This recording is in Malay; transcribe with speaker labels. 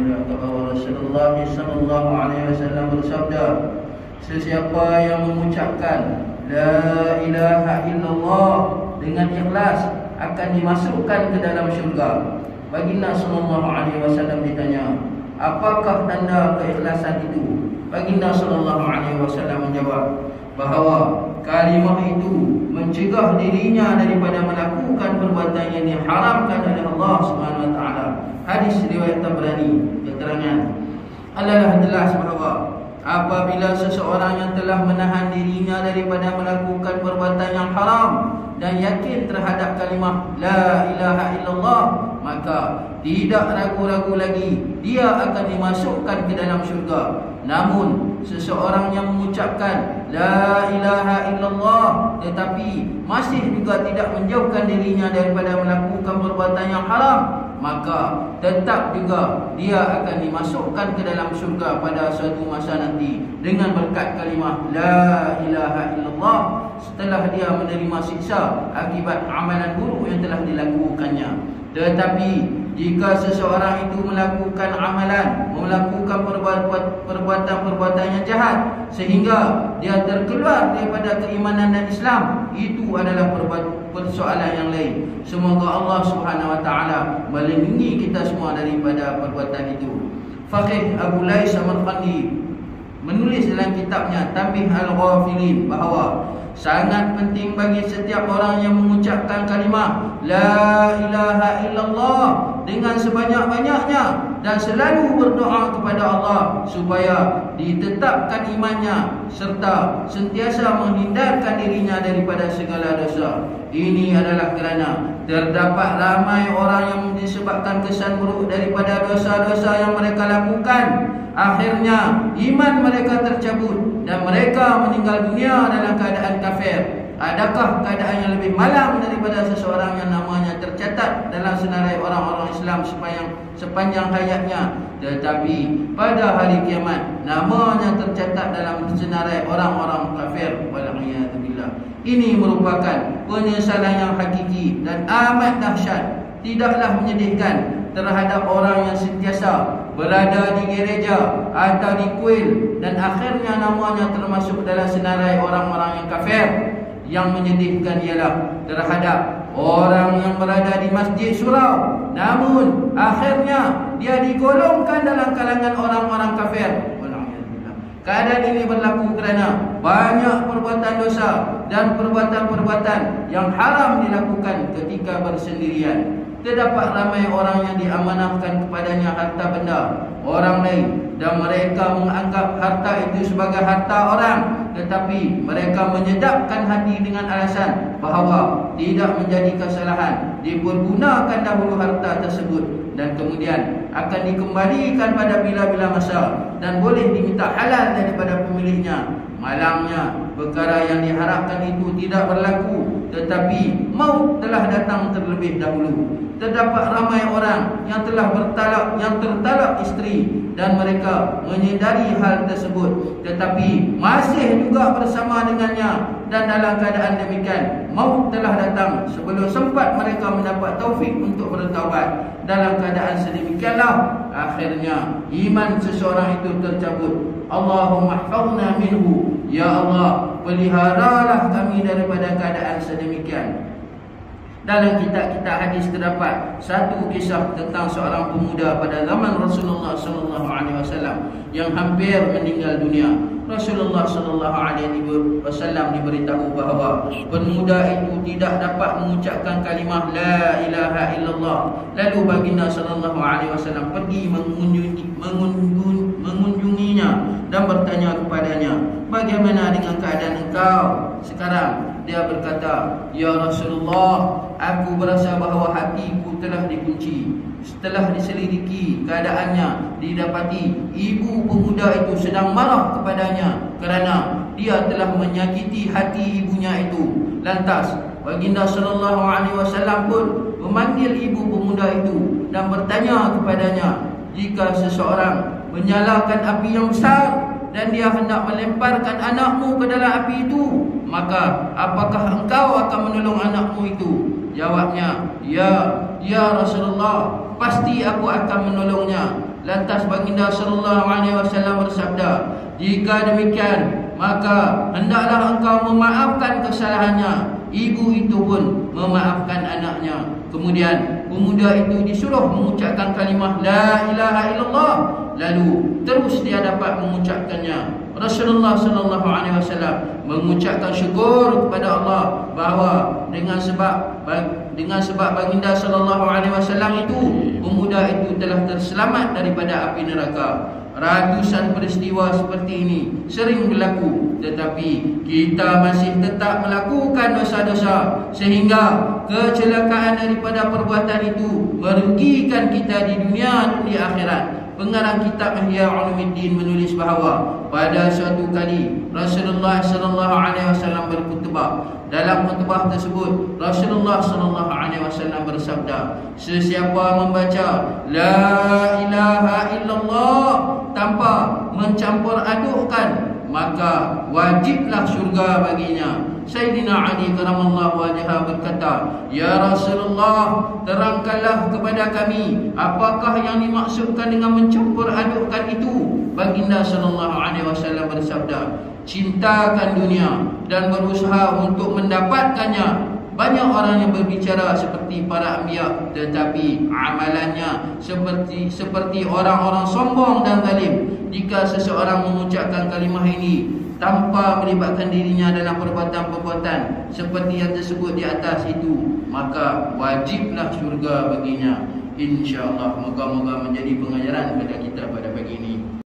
Speaker 1: beliau bahwa Rasulullah sallallahu alaihi wasallam bersabda, sesiapa yang mengucapkan la ilaha illallah dengan ikhlas akan dimasukkan ke dalam syurga. Baginda sallallahu alaihi wasallam ditanya, apakah tanda keikhlasan itu? Baginda sallallahu alaihi wasallam menjawab bahawa kalimah itu mencegah dirinya daripada melakukan perbuatan yang diharamkan oleh Allah Subhanahu wa taala. Hadis riwayat Tabrani. Keterangan adalah jelas bahawa apabila seseorang yang telah menahan dirinya daripada melakukan perbuatan yang haram dan yakin terhadap kalimah la ilaha illallah, maka tidak ragu-ragu lagi dia akan dimasukkan ke dalam syurga. Namun seseorang yang mengucapkan la ilaha illallah tetapi masih juga tidak menjauhkan dirinya daripada melakukan perbuatan yang haram, maka tetap juga dia akan dimasukkan ke dalam syurga pada suatu masa nanti dengan berkat kalimah la ilaha illallah setelah dia menerima siksa akibat amalan buruk yang telah dilakukannya. Tetapi jika seseorang itu melakukan amalan, melakukan perbuatan-perbuatan yang jahat sehingga dia terkeluar daripada keimanan dan Islam, itu adalah persoalan yang lain. Semoga Allah Subhanahu wa taala melindungi kita semua daripada perbuatan itu. Faqih Abu Lais Samarqandi menulis dalam kitabnya Tanbih Al-Ghafilin bahawa sangat penting bagi setiap orang yang mengucapkan kalimah la ilaha illallah dengan sebanyak-banyaknya dan selalu berdoa kepada Allah supaya ditetapkan imannya serta sentiasa menghindarkan dirinya daripada segala dosa. Ini adalah kerana terdapat ramai orang yang disebabkan kesan buruk daripada dosa-dosa yang mereka lakukan, akhirnya iman mereka tercabut dan mereka meninggal dunia dalam keadaan kafir. Adakah keadaan yang lebih malang daripada seseorang yang namanya tercatat dalam senarai orang-orang Islam sepanjang hayatnya, tetapi pada hari kiamat namanya tercatat dalam senarai orang-orang kafir? Wal'iyadzubillah. Ini merupakan penyesalan yang hakiki dan amat dahsyat. Tidaklah menyedihkan terhadap orang yang sentiasa berada di gereja atau di kuil dan akhirnya namanya termasuk dalam senarai orang-orang yang kafir. Yang menyedihkan ialah terhadap orang yang berada di masjid surau, namun akhirnya dia digolongkan dalam kalangan orang-orang kafir. Keadaan ini berlaku kerana banyak perbuatan dosa dan perbuatan-perbuatan yang haram dilakukan ketika bersendirian. Terdapat ramai orang yang diamanahkan kepadanya harta benda orang lain dan mereka menganggap harta itu sebagai harta orang, tetapi mereka menyedapkan hati dengan alasan bahawa tidak menjadi kesalahan dipergunakan dahulu harta tersebut dan kemudian akan dikembalikan pada bila-bila masa dan boleh diminta halal daripada pemiliknya. Malangnya perkara yang diharapkan itu tidak berlaku, tetapi maut telah datang terlebih dahulu. Terdapat ramai orang yang telah tertalak isteri dan mereka menyedari hal tersebut, tetapi masih juga bersama dengannya, dan dalam keadaan demikian maut telah datang sebelum sempat mereka mendapat taufik untuk bertaubat. Dalam keadaan sedemikianlah akhirnya iman seseorang itu tercabut. Allahumma ihfazna minhu, ya Allah peliharalah kami daripada keadaan sedemikian. Dalam kitab-kitab hadis terdapat satu kisah tentang seorang pemuda pada zaman Rasulullah sallallahu alaihi wasallam yang hampir meninggal dunia. Rasulullah sallallahu alaihi wasallam diberitahu bahawa pemuda itu tidak dapat mengucapkan kalimah la ilaha illallah. Lalu baginda sallallahu alaihi wasallam pergi mengunjunginya dan bertanya kepadanya, bagaimana dengan keadaan engkau sekarang? Dia berkata, ya Rasulullah, aku berasa bahawa hatiku telah dikunci. Setelah diselidiki keadaannya, didapati ibu pemuda itu sedang marah kepadanya kerana dia telah menyakiti hati ibunya itu. Lantas baginda sallallahu alaihi wasallam pun memanggil ibu pemuda itu dan bertanya kepadanya, jika seseorang menyalakan api yang besar dan dia hendak melemparkan anakmu ke dalam api itu, maka apakah engkau akan menolong anakmu itu? Jawabnya, ya Rasulullah, pasti aku akan menolongnya. Lantas baginda sallallahu alaihi wasallam bersabda, jika demikian maka hendaklah engkau memaafkan kesalahannya. Ibu itu pun memaafkan anaknya. Kemudian pemuda itu disuruh mengucapkan kalimah la ilaha illallah, lalu terus dia dapat mengucapkannya. Rasulullah sallallahu alaihi wasallam mengucapkan syukur kepada Allah bahawa dengan sebab baginda sallallahu alaihi wasallam itu, pemuda itu telah terselamat daripada api neraka. Ratusan peristiwa seperti ini sering berlaku, tetapi kita masih tetap melakukan dosa-dosa sehingga kecelakaan daripada perbuatan itu merugikan kita di dunia dan di akhirat. Pengarang kitab Ihya Ulumuddin menulis bahawa pada suatu kali Rasulullah sallallahu alaihi wasallam berkhutbah. Dalam khutbah tersebut Rasulullah sallallahu alaihi wasallam bersabda, sesiapa membaca la ilaha illallah tanpa mencampur adukkan, maka wajiblah syurga baginya. Sayyidina Ali karamallahu wajhah berkata, ya Rasulullah, terangkanlah kepada kami apakah yang dimaksudkan dengan mencampur adukkan itu. Baginda sallallahu alaihi wasallam bersabda, cintakan dunia dan berusaha untuk mendapatkannya. Banyak orang yang berbicara seperti para anbiya, tetapi amalannya seperti orang-orang sombong dan zalim. Jika seseorang mengucapkan kalimah ini tanpa melibatkan dirinya dalam perbuatan-perbuatan seperti yang tersebut di atas itu, maka wajiblah syurga baginya. InsyaAllah, moga-moga menjadi pengajaran kepada kita.